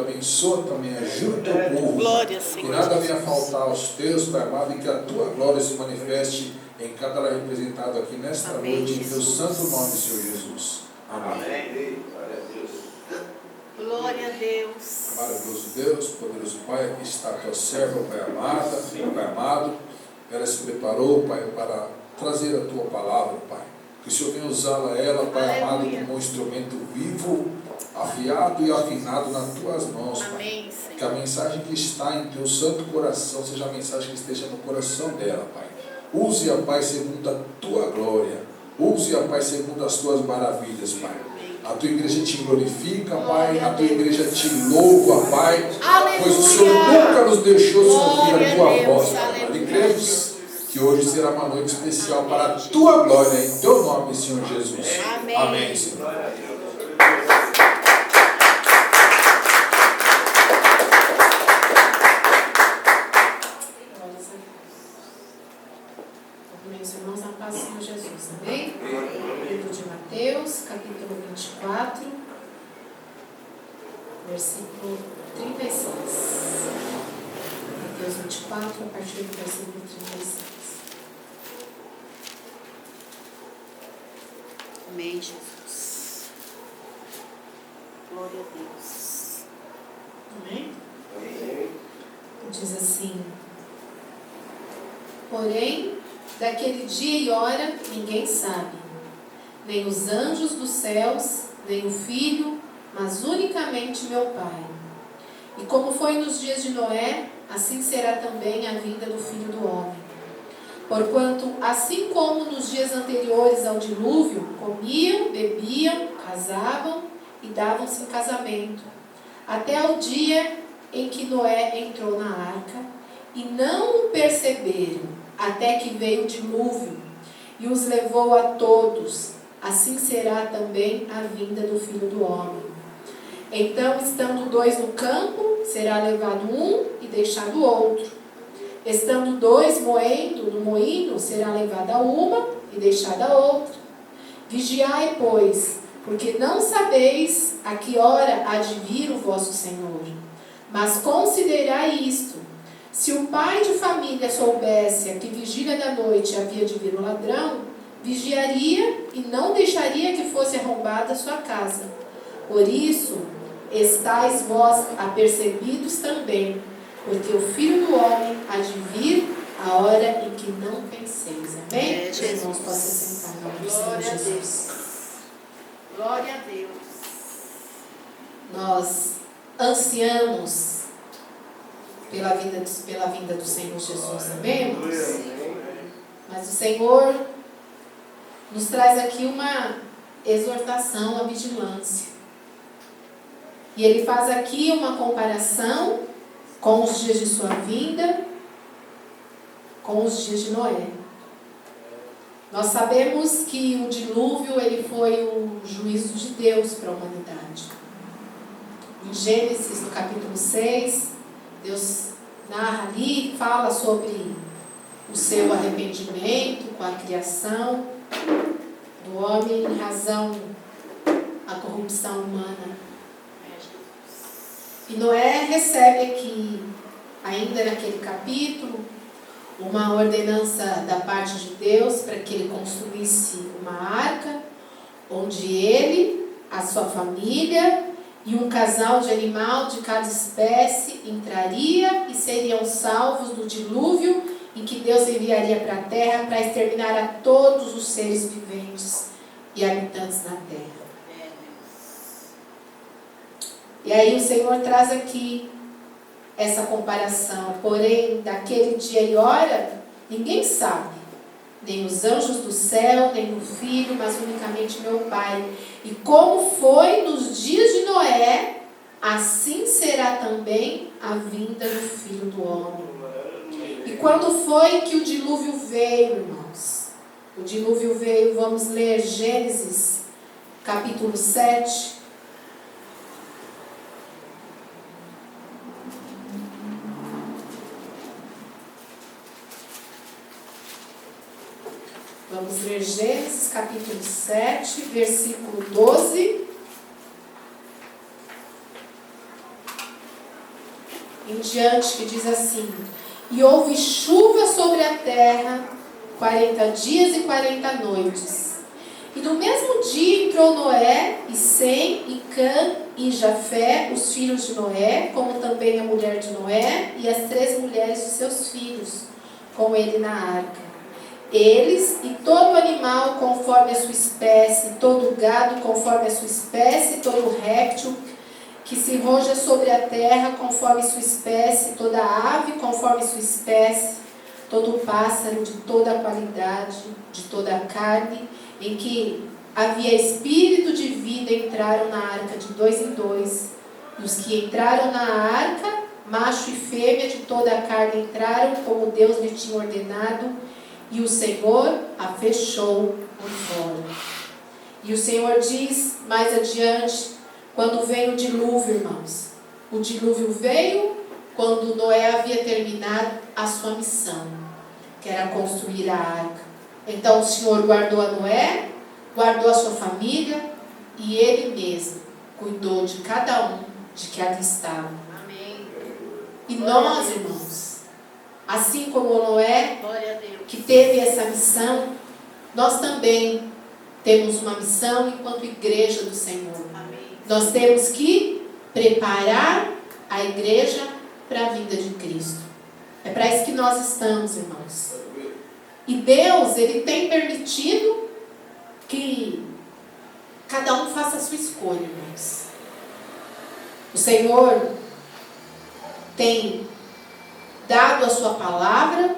abençoa também, ajuda o teu povo. Glória, Que Senhor. nada venha faltar aos teus, Pai amado, e que a tua glória se manifeste em cada lar representado aqui nesta Amém, noite, em teu Jesus. santo nome, Senhor Jesus. Amém. Glória a Deus. Maravilhoso Deus, poderoso Pai, aqui está a tua serva, Pai amada, Pai amado. Ela se preparou, Pai, para trazer a tua palavra, Pai. Que o Senhor venha usá-la, ela, Pai amado, como um instrumento vivo, afiado e afinado nas tuas mãos, Pai. Amém, Senhor. Que a mensagem que está em teu santo coração seja a mensagem que esteja no coração dela, Pai. Use-a, Pai, segundo a tua glória. Use-a, Pai, segundo as tuas maravilhas, Pai. A tua igreja te glorifica, Pai. A tua igreja te louva, Pai. Pois o Senhor nunca nos deixou sem ouvir a tua voz, Pai. E cremos que hoje será uma noite especial para a tua glória, em teu nome, Senhor Jesus. Amém. Amém, Senhor. Meus irmãos, a paz do Senhor Jesus, amém? Livro de Mateus, capítulo 24, versículo 36. Mateus 24, a partir do versículo 36. Amém, Jesus. Glória a Deus. Amém? Diz assim: porém, daquele dia e hora ninguém sabe, nem os anjos dos céus, nem o Filho, mas unicamente meu Pai. E como foi nos dias de Noé, assim será também a vinda do Filho do Homem. Porquanto, assim como nos dias anteriores ao dilúvio, comiam, bebiam, casavam e davam-se em casamento, até o dia em que Noé entrou na arca, e não o perceberam, até que veio o dilúvio e os levou a todos. Assim será também a vinda do Filho do Homem. Então, estando dois no campo, será levado um e deixado o outro. Estando dois moendo no moinho, será levada uma e deixada a outra. Vigiai, pois, porque não sabeis a que hora há de vir o vosso Senhor. Mas considerai isto: se o pai de família soubesse a que vigília da noite havia de vir o ladrão, vigiaria e não deixaria que fosse arrombada a sua casa. Por isso, estáis vós apercebidos também, porque o Filho do Homem há de vir a hora em que não penseis. Amém? Os irmãos possam sentar no nome do Senhor Glória a Jesus. Deus. Glória a Deus. Nós ansiamos pela vinda do Senhor Jesus, amém, irmãos? Mas o Senhor nos traz aqui uma exortação à vigilância. E Ele faz aqui uma comparação com os dias de sua vinda, com os dias de Noé. Nós sabemos que o dilúvio ele foi o juízo de Deus para a humanidade. Em Gênesis, no capítulo 6, Deus narra ali, fala sobre o seu arrependimento com a criação do homem em razão da corrupção humana. E Noé recebe aqui, ainda naquele capítulo, uma ordenança da parte de Deus para que ele construísse uma arca, onde ele, a sua família e um casal de animal de cada espécie entraria e seriam salvos do dilúvio em que Deus enviaria para a terra para exterminar a todos os seres viventes e habitantes na terra. E aí o Senhor traz aqui essa comparação. Porém, daquele dia e hora, ninguém sabe, nem os anjos do céu, nem o Filho, mas unicamente meu Pai. E como foi nos dias de Noé, assim será também a vinda do Filho do Homem. E quando foi que o dilúvio veio, irmãos? O dilúvio veio, vamos ler Gênesis, capítulo 7. Vamos ler Gênesis capítulo 7, versículo 12. em diante, que diz assim: e houve chuva sobre a terra 40 dias e 40 noites. E no mesmo dia entrou Noé, e Sem, e Cã, e Jafé, os filhos de Noé, como também a mulher de Noé, e as 3 mulheres de seus filhos, com ele na arca. Eles e todo animal conforme a sua espécie, todo gado conforme a sua espécie, todo réptil que se roja sobre a terra conforme sua espécie, toda ave conforme sua espécie, todo pássaro de toda a qualidade, de toda a carne, em que havia espírito de vida, entraram na arca de 2 em 2. E os que entraram na arca, macho e fêmea de toda a carne entraram, como Deus lhe tinha ordenado, e o Senhor a fechou por fora. E o Senhor diz mais adiante, quando veio o dilúvio, irmãos. O dilúvio veio quando Noé havia terminado a sua missão, que era construir a arca. Então o Senhor guardou a Noé, guardou a sua família, e Ele mesmo cuidou de cada um de que ali estava. Amém. E nós, irmãos, assim como Noé, Glória a Deus. que teve essa missão, nós também temos uma missão enquanto igreja do Senhor. Amém. Nós temos que preparar a igreja para a vinda de Cristo. É para isso que nós estamos, irmãos. E Deus, Ele tem permitido que cada um faça a sua escolha, irmãos. O Senhor tem dado a sua palavra.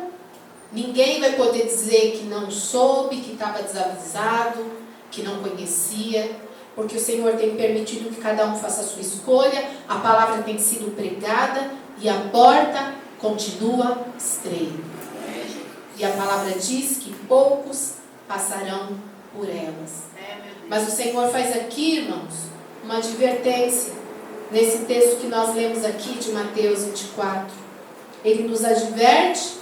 Ninguém vai poder dizer que não soube, que estava desavisado, que não conhecia, porque o Senhor tem permitido que cada um faça a sua escolha. A palavra tem sido pregada e a porta continua estreita. E a palavra diz que poucos passarão por elas. Mas o Senhor faz aqui, irmãos, uma advertência. Nesse texto que nós lemos aqui de Mateus 24. Ele nos adverte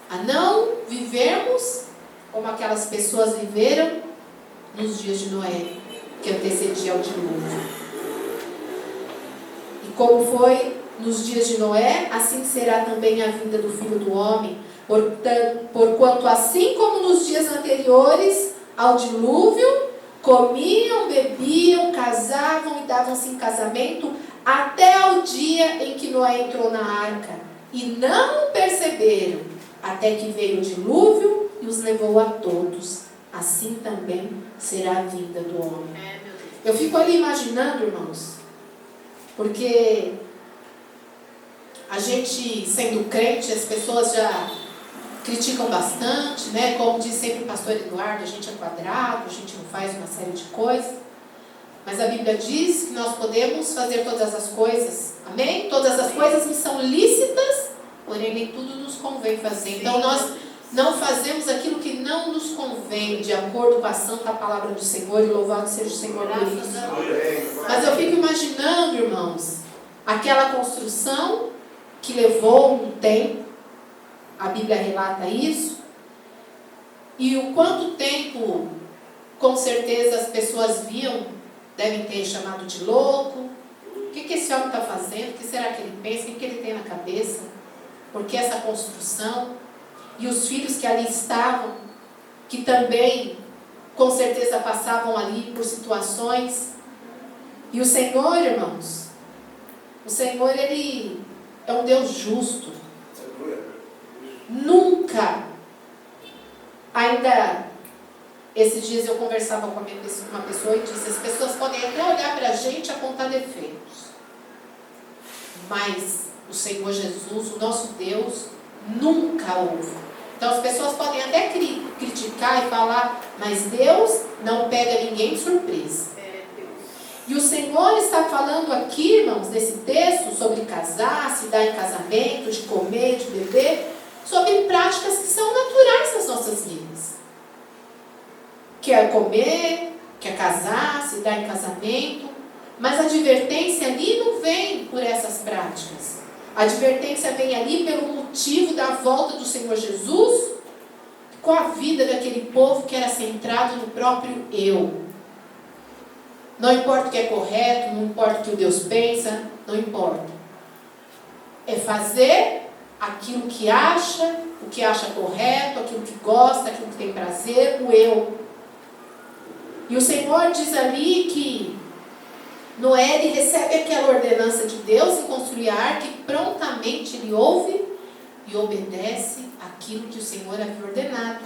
a não vivermos como aquelas pessoas viveram nos dias de Noé, que antecedia ao dilúvio. E como foi nos dias de Noé, assim será também a vinda do Filho do Homem. Porquanto assim como nos dias anteriores ao dilúvio, comiam, bebiam, casavam e davam-se em casamento, até ao dia em que Noé entrou na arca, e não perceberam, até que veio o dilúvio e os levou a todos. Assim também será a vinda do homem. Eu fico ali imaginando, irmãos, porque a gente, sendo crente, as pessoas já criticam bastante, né? Como diz sempre o pastor Eduardo, a gente é quadrado, a gente não faz uma série de coisas. Mas a Bíblia diz que nós podemos fazer todas as coisas. Amém? Todas as coisas me são lícitas, porém nem tudo nos convém fazer. Então nós não fazemos aquilo que não nos convém, de acordo com a santa palavra do Senhor, e louvado seja o Senhor por isso. Mas eu fico imaginando, irmãos, aquela construção que levou um tempo. A Bíblia relata isso. E o quanto tempo, com certeza, as pessoas viam, devem ter chamado de louco. O que esse homem está fazendo? O que será que ele pensa? O que ele tem na cabeça? Porque essa construção, e os filhos que ali estavam, que também, com certeza, passavam ali por situações. E o Senhor, irmãos, o Senhor, Ele é um Deus justo. Nunca, ainda esses dias eu conversava com uma pessoa e disse: as pessoas podem até olhar para a gente e apontar defeitos, mas o Senhor Jesus, o nosso Deus, nunca houve. Então as pessoas podem até criticar e falar, mas Deus não pega ninguém de surpresa. E o Senhor está falando aqui, irmãos, nesse texto, sobre casar, se dar em casamento, de comer, de beber, sobre práticas que são naturais nas nossas vidas. Quer comer, quer casar, se dar em casamento, mas a advertência ali não vem por essas práticas. A advertência vem ali pelo motivo da volta do Senhor Jesus com a vida daquele povo que era centrado no próprio eu. Não importa o que é correto, não importa o que o Deus pensa, não importa. é fazer aquilo que acha, o que acha correto, aquilo que gosta, aquilo que tem prazer, o eu. E o Senhor diz ali que Noé, ele recebe aquela ordenança de Deus em construir a arca e prontamente ele ouve e obedece aquilo que o Senhor havia ordenado.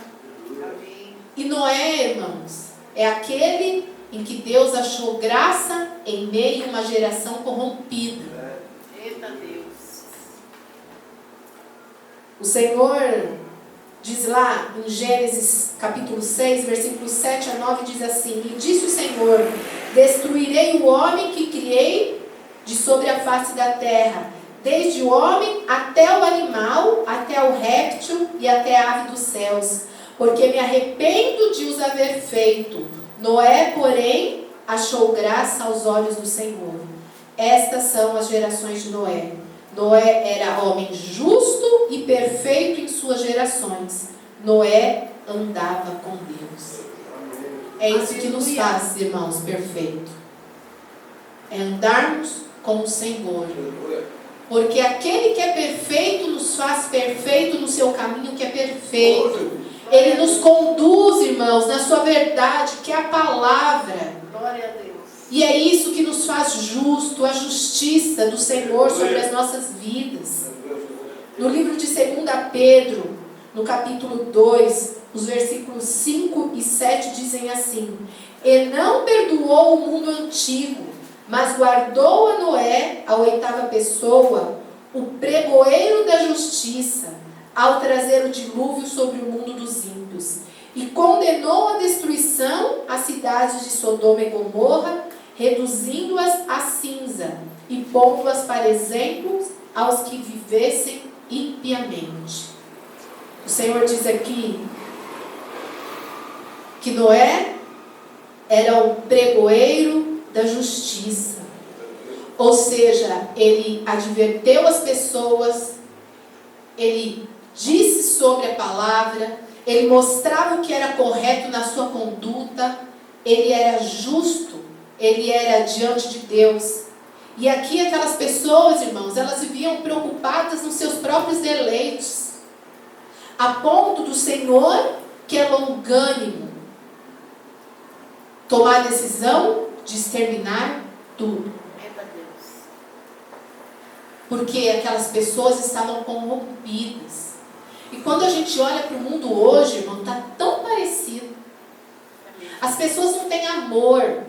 Amém. E Noé, irmãos, é aquele em que Deus achou graça em meio a uma geração corrompida. Eita Deus. O Senhor diz lá em Gênesis capítulo 6, versículos 7 a 9, diz assim: E disse o Senhor: Destruirei o homem que criei de sobre a face da terra, desde o homem até o animal, até o réptil e até a ave dos céus, porque me arrependo de os haver feito. Noé, porém, achou graça aos olhos do Senhor. Estas são as gerações de Noé. Noé era homem justo e perfeito em suas gerações. Noé andava com Deus. É isso que nos faz, irmãos, perfeito. É andarmos com o Senhor. Porque aquele que é perfeito nos faz perfeito no seu caminho que é perfeito. Ele nos conduz, irmãos, na sua verdade, que é a palavra. Glória a Deus. E é isso que nos faz justo, a justiça do Senhor sobre as nossas vidas. No livro de 2 Pedro, no capítulo 2, os versículos 5 e 7 dizem assim: E não perdoou o mundo antigo, mas guardou a Noé, a oitava pessoa, o pregoeiro da justiça, ao trazer o dilúvio sobre o mundo dos ímpios, e condenou a destruição as cidades de Sodoma e Gomorra, reduzindo-as a cinza, e pondo-as para exemplos aos que vivessem impiamente. O Senhor diz aqui que Noé era o pregoeiro da justiça. Ou seja, ele adverteu as pessoas, ele disse sobre a palavra, ele mostrava o que era correto na sua conduta, ele era justo, ele era diante de Deus. E aqui aquelas pessoas, irmãos, elas viviam preocupadas nos seus próprios deleites, a ponto do Senhor, que é longânimo, tomar a decisão de exterminar tudo. Eita Deus. Porque aquelas pessoas estavam corrompidas. E quando a gente olha para o mundo hoje, irmão, está tão parecido. As pessoas não têm amor,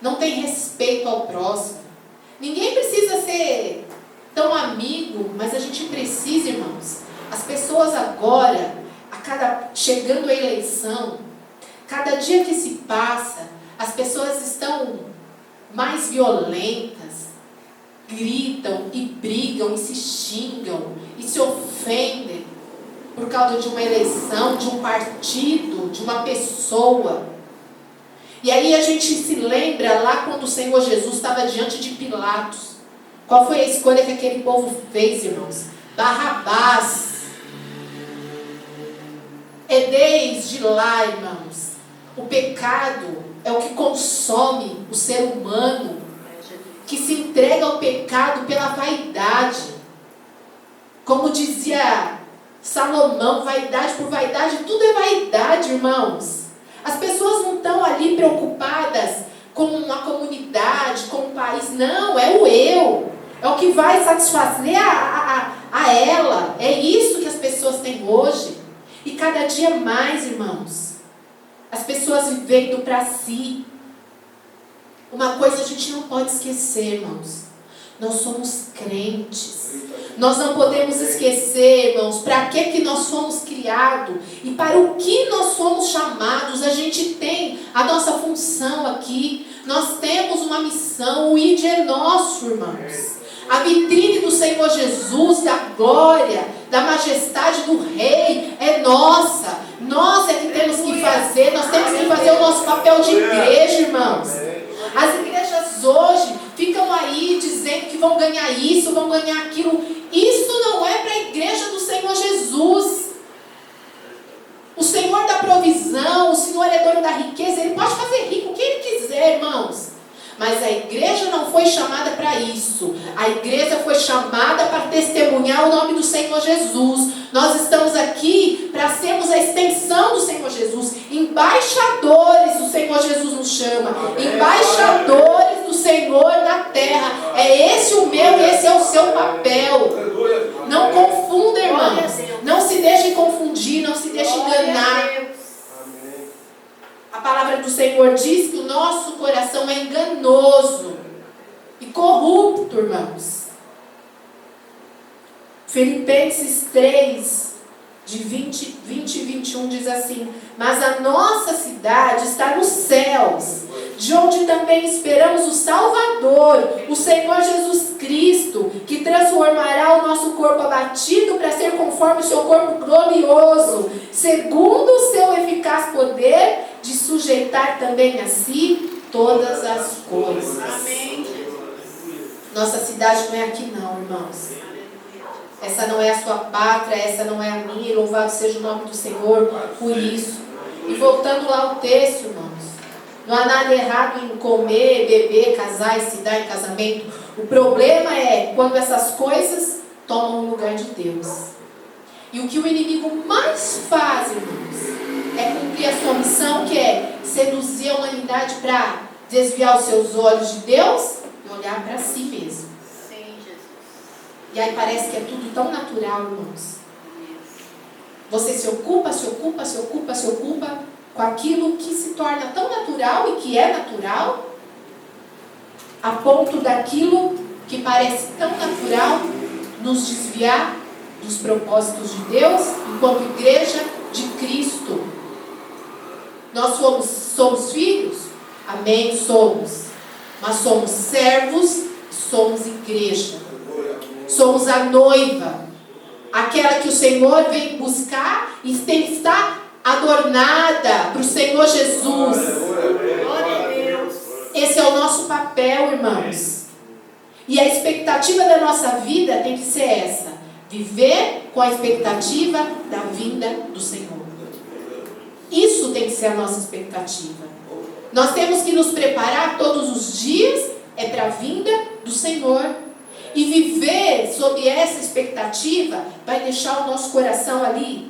não têm respeito ao próximo. Ninguém precisa ser tão amigo, mas a gente precisa, irmãos. As pessoas agora, chegando a eleição, cada dia que se passa, as pessoas estão mais violentas, gritam e brigam e se xingam e se ofendem por causa de uma eleição, de um partido, de uma pessoa. E aí a gente se lembra lá quando o Senhor Jesus estava diante de Pilatos. Qual foi a escolha que aquele povo fez, irmãos? Barrabás. É desde lá, irmãos, o pecado é o que consome o ser humano, que se entrega ao pecado pela vaidade. Como dizia Salomão, vaidade por vaidade, tudo é vaidade, irmãos. As pessoas não estão ali preocupadas com a comunidade, com o país. Não, é o eu. É o que vai satisfazer a ela. É isso que as pessoas têm hoje. E cada dia mais, irmãos, as pessoas vivendo para si. Uma coisa a gente não pode esquecer, irmãos. Nós somos crentes. Nós não podemos esquecer, irmãos, para que nós fomos criados e para o que nós fomos chamados. A gente tem a nossa função aqui. Nós temos uma missão. O ID é nosso, irmãos. A vitrine do Senhor Jesus, da glória, da majestade do Rei é nossa. Nós é que temos que fazer. Nós temos que fazer o nosso papel de igreja, irmãos. As igrejas hoje ficam aí dizendo que vão ganhar isso, vão ganhar aquilo. Isso não é para a igreja do Senhor Jesus. O Senhor dá provisão, o Senhor é dono da riqueza. Ele pode fazer rico o que Ele quiser, irmãos. Mas a igreja não foi chamada para isso. A igreja foi chamada para testemunhar o nome do Senhor Jesus. Nós estamos aqui para sermos a extensão do Senhor Jesus. Embaixadores do Senhor Jesus nos chama. Embaixadores do Senhor na terra. É esse o meu e esse é o seu papel. Não confunda, irmãos. Não se deixe confundir, não se deixe enganar. A palavra do Senhor diz que o nosso coração é enganoso e corrupto, irmãos. Filipenses 3, de 20 e 21 diz assim: mas a nossa cidade está nos céus, de onde também esperamos o Salvador, o Senhor Jesus Cristo, que transformará o nosso corpo abatido para ser conforme o seu corpo glorioso, segundo o seu eficaz poder, de sujeitar também a si todas as coisas. Amém. Nossa cidade não é aqui não, irmãos. Essa não é a sua pátria, essa não é a minha. Louvado seja o nome do Senhor por isso. E voltando lá ao texto, irmãos. Não há nada errado em comer, beber, casar e se dar em casamento. O problema é quando essas coisas tomam o lugar de Deus. E o que o inimigo mais faz, irmãos, é cumprir a sua missão, que é seduzir a humanidade para desviar os seus olhos de Deus e olhar para si mesmo. Sim, Jesus. E aí parece que é tudo tão natural, irmãos. Você se ocupa com aquilo que se torna tão natural e que é natural, a ponto daquilo que parece tão natural nos desviar dos propósitos de Deus enquanto igreja de Cristo. Nós somos filhos? Amém, somos. Mas somos servos, somos igreja. Somos a noiva, aquela que o Senhor vem buscar e tem que estar adornada para o Senhor Jesus. Glória a Deus. Esse é o nosso papel, irmãos. E a expectativa da nossa vida tem que ser essa: viver com a expectativa da vinda do Senhor. Isso tem que ser a nossa expectativa. Nós temos que nos preparar todos os dias para a vinda do Senhor. E viver sob essa expectativa vai deixar o nosso coração ali,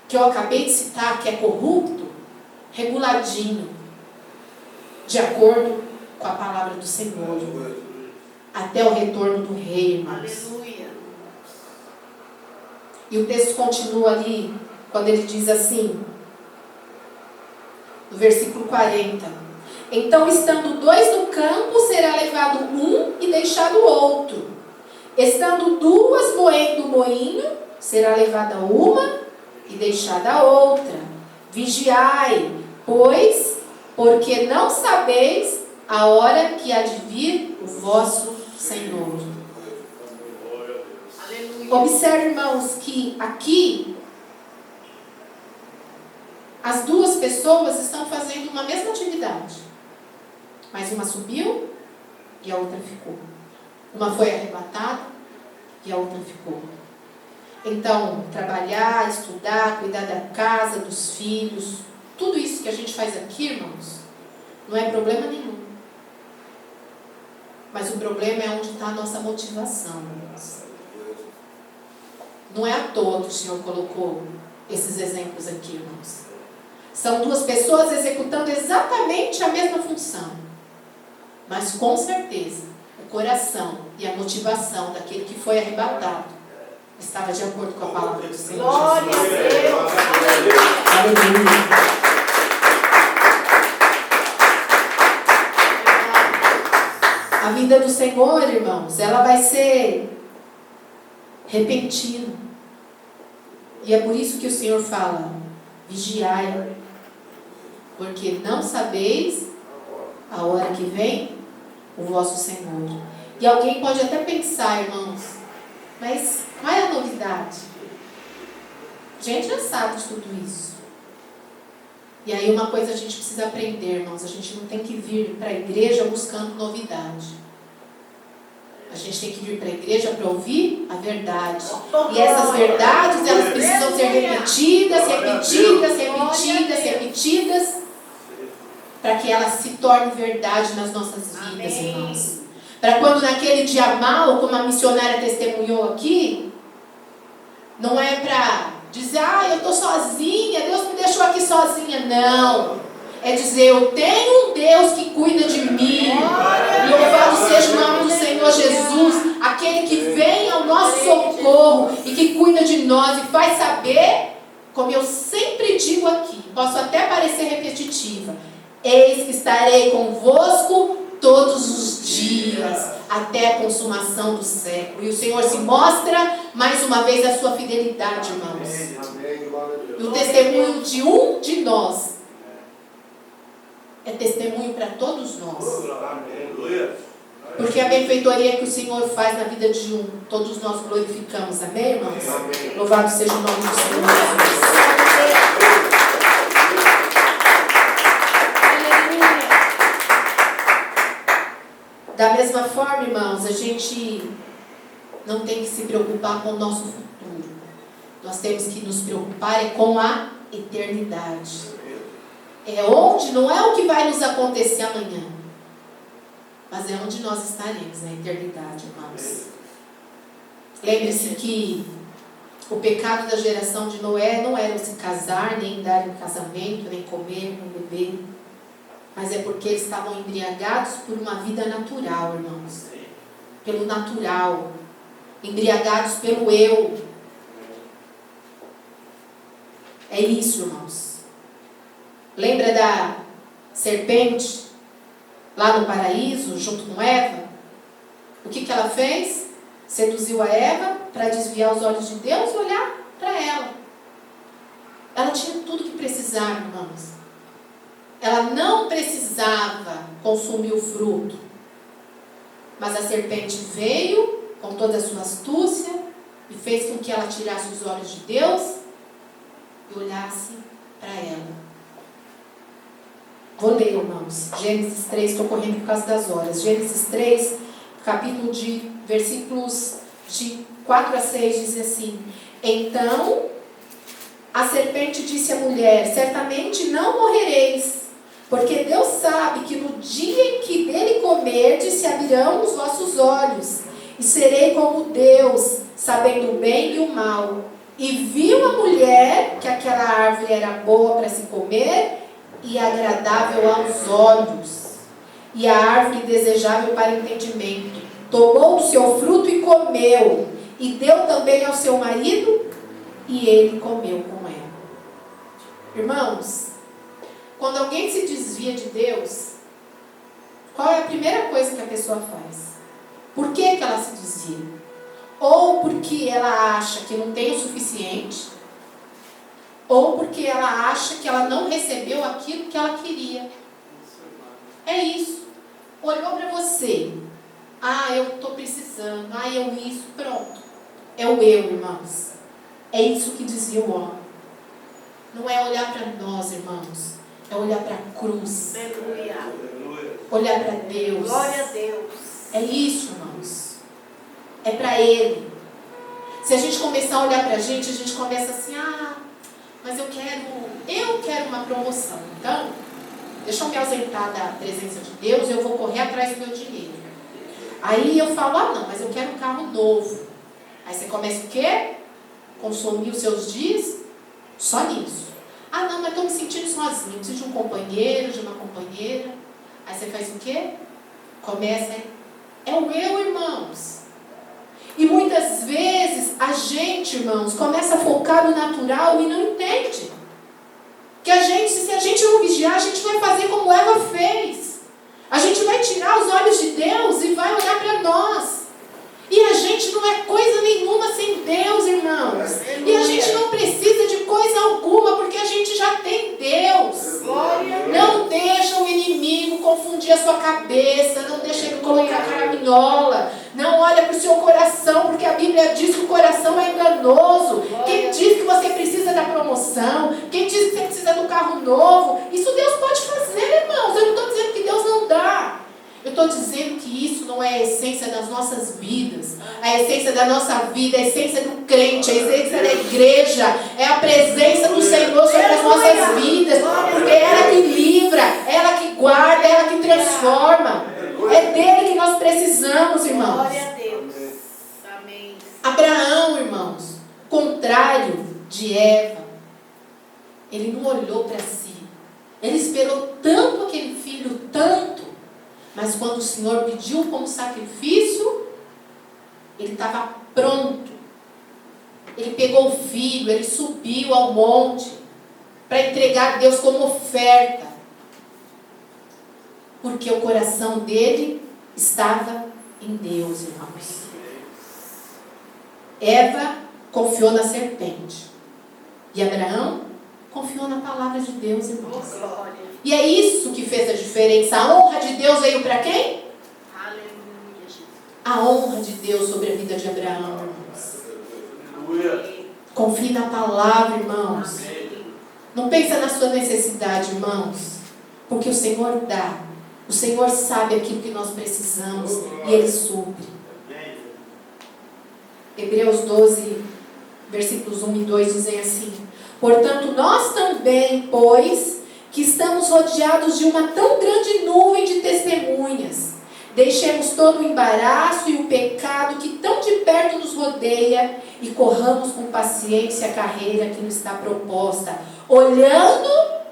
que eu acabei de citar, que é corrupto, reguladinho, de acordo com a palavra do Senhor, até o retorno do Rei, irmãos. Aleluia. E o texto continua ali, quando ele diz assim, no versículo 40. Então, estando dois no campo, será levado um e deixado outro. Estando duas moendo o moinho, será levada uma e deixada a outra. Vigiai, pois, porque não sabeis a hora que há de vir o vosso Senhor. Aleluia. Observe, irmãos, que aqui as duas pessoas estão fazendo uma mesma atividade. Mas uma subiu e a outra ficou. Uma foi arrebatada e a outra ficou. Então, trabalhar, estudar, cuidar da casa, dos filhos, tudo isso que a gente faz aqui, irmãos, não é problema nenhum. Mas o problema é onde está a nossa motivação, irmãos. Não é à toa que o Senhor colocou esses exemplos aqui, irmãos. São duas pessoas executando exatamente a mesma função. Mas com certeza, o coração e a motivação daquele que foi arrebatado estava de acordo com a palavra do Senhor. Glória a Deus. Aleluia. A vinda do Senhor, irmãos, ela vai ser repentina. E é por isso que o Senhor fala: vigiai, porque não sabeis a hora que vem o vosso Senhor. E alguém pode até pensar, irmãos, mas qual é a novidade? A gente já sabe de tudo isso. E aí uma coisa a gente precisa aprender, irmãos: a gente não tem que vir para a igreja buscando novidade. A gente tem que vir para a igreja para ouvir a verdade. E essas verdades, elas precisam ser repetidas. para que ela se torne verdade nas nossas vidas, Amém. irmãos. Para quando naquele dia mal, como a missionária testemunhou aqui, não é para dizer, eu estou sozinha, Deus me deixou aqui sozinha. Não. É dizer, eu tenho um Deus que cuida de mim. Louvado seja o nome do Senhor Jesus, aquele que vem ao nosso socorro e que cuida de nós e faz saber, como eu sempre digo aqui, posso até parecer repetitiva, eis que estarei convosco todos os dias, até a consumação do século. E o Senhor se mostra mais uma vez a sua fidelidade, irmãos. E o testemunho de um de nós é testemunho para todos nós. Porque a benfeitoria que o Senhor faz na vida de um, todos nós glorificamos. Amém, irmãos? Louvado seja o nome do Senhor Jesus. Da mesma forma, irmãos, a gente não tem que se preocupar com o nosso futuro. Nós temos que nos preocupar com a eternidade. É onde, não é o que vai nos acontecer amanhã, mas é onde nós estaremos na eternidade, irmãos. Lembre-se que o pecado da geração de Noé não era se casar, nem dar em casamento, nem comer, nem beber. Mas é porque eles estavam embriagados por uma vida natural, irmãos. Pelo natural. Embriagados pelo eu. É isso, irmãos. Lembra da serpente lá no paraíso, junto com Eva? O que ela fez? Seduziu a Eva para desviar os olhos de Deus e olhar para ela. Ela tinha tudo que precisava, irmãos. Ela não precisava consumir o fruto. Mas a serpente veio com toda a sua astúcia e fez com que ela tirasse os olhos de Deus e olhasse para ela. Vou ler, irmãos. Gênesis 3, estou correndo por causa das horas. Gênesis 3, capítulo de versículos de 4 a 6, diz assim: Então a serpente disse à mulher: certamente não morrereis, porque Deus sabe que no dia em que dele comerdes se abrirão os vossos olhos, e serei como Deus, sabendo o bem e o mal. E viu a mulher que aquela árvore era boa para se comer e agradável aos olhos, e a árvore desejável para entendimento. Tomou do seu fruto e comeu, e deu também ao seu marido, e ele comeu com ela. Irmãos, quando alguém se desvia de Deus, qual é a primeira coisa que a pessoa faz? Por que ela se desvia? Ou porque ela acha que não tem o suficiente, ou porque ela acha que ela não recebeu aquilo que ela queria. É isso. Olhou para você. Eu estou precisando. Eu isso. Pronto. É o eu, irmãos. É isso que dizia o homem. Não é olhar para nós, irmãos. É olhar para a cruz. Aleluia. Olhar para Deus. Glória a Deus. É isso, irmãos. É para Ele. Se a gente começar a olhar para a gente começa assim, mas eu quero uma promoção. Então, deixa eu me ausentar da presença de Deus, eu vou correr atrás do meu dinheiro. Aí eu falo, não, mas eu quero um carro novo. Aí você começa o quê? Consumir os seus dias só nisso. Não, mas estou me sentindo sozinho, eu preciso de um companheiro, de uma companheira. Aí você faz o quê? Começa, é o eu, irmãos. E muitas vezes a gente, irmãos, começa a focar no natural e não entende. Que se a gente não vigiar, a gente vai fazer como Eva fez. A gente vai tirar os olhos de Deus e vai olhar para nós. E a gente não é coisa nenhuma sem Deus, irmãos. E a gente não precisa de coisa alguma, porque a gente já tem Deus. Não deixa o inimigo confundir a sua cabeça. Não deixa ele colocar caraminhola. Não olha para o seu coração, porque a Bíblia diz que o coração é enganoso. Quem diz que você precisa da promoção? Quem diz que você precisa do carro novo? Isso Deus pode fazer, irmãos. Eu não estou dizendo que Deus não dá. Eu estou dizendo que isso não é a essência das nossas vidas. a essência da nossa vida, a essência do crente, a essência da igreja, é a presença do Senhor sobre as nossas vidas, porque é ela que livra, é ela que guarda, é ela que transforma. É dele que nós precisamos, irmãos. Glória a Deus. Amém. Abraão, irmãos, contrário de Eva, ele não olhou para si. Ele esperou tanto aquele filho, tanto. Mas quando o Senhor pediu como sacrifício, ele estava pronto. Ele pegou o filho, ele subiu ao monte para entregar a Deus como oferta. Porque o coração dele estava em Deus, irmãos. Eva confiou na serpente. E Abraão confiou na palavra de Deus, irmãos. Glória. E é isso que fez a diferença. A honra de Deus veio para quem? Aleluia, Jesus. A honra de Deus sobre a vida de Abraão, irmãos. Confie na palavra, irmãos. Não pensa na sua necessidade, irmãos. Porque o Senhor dá. O Senhor sabe aquilo que nós precisamos e Ele supre. Hebreus 12, versículos 1 e 2 dizem assim: portanto, nós também, pois, que estamos rodeados de uma tão grande nuvem de testemunhas, deixemos todo o embaraço e o pecado que tão de perto nos rodeia e corramos com paciência a carreira que nos está proposta, olhando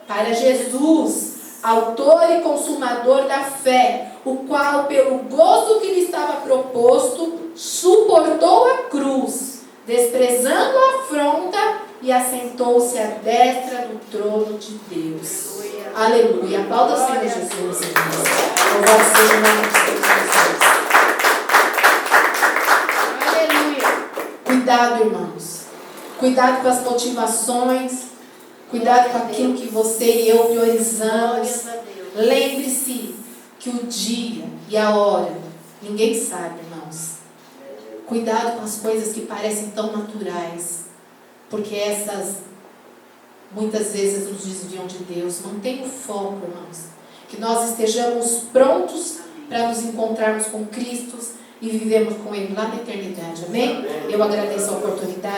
para Jesus, autor e consumador da fé, o qual, pelo gozo que lhe estava proposto, suportou a cruz, desprezando a afronta, e assentou-se à destra do trono de Deus. Aleluia. Aplauda o Senhor Jesus, irmãos. Louvado seja o nome de Jesus. Aleluia. Cuidado, irmãos. Cuidado com as motivações. Cuidado com aquilo que você e eu priorizamos. Glórias a Deus. Lembre-se que o dia e a hora, ninguém sabe, irmãos. Cuidado com as coisas que parecem tão naturais, porque essas muitas vezes nos desviam de Deus. Mantenha o foco, irmãos. Que nós estejamos prontos para nos encontrarmos com Cristo e vivemos com Ele lá na eternidade. Amém? Eu agradeço a oportunidade.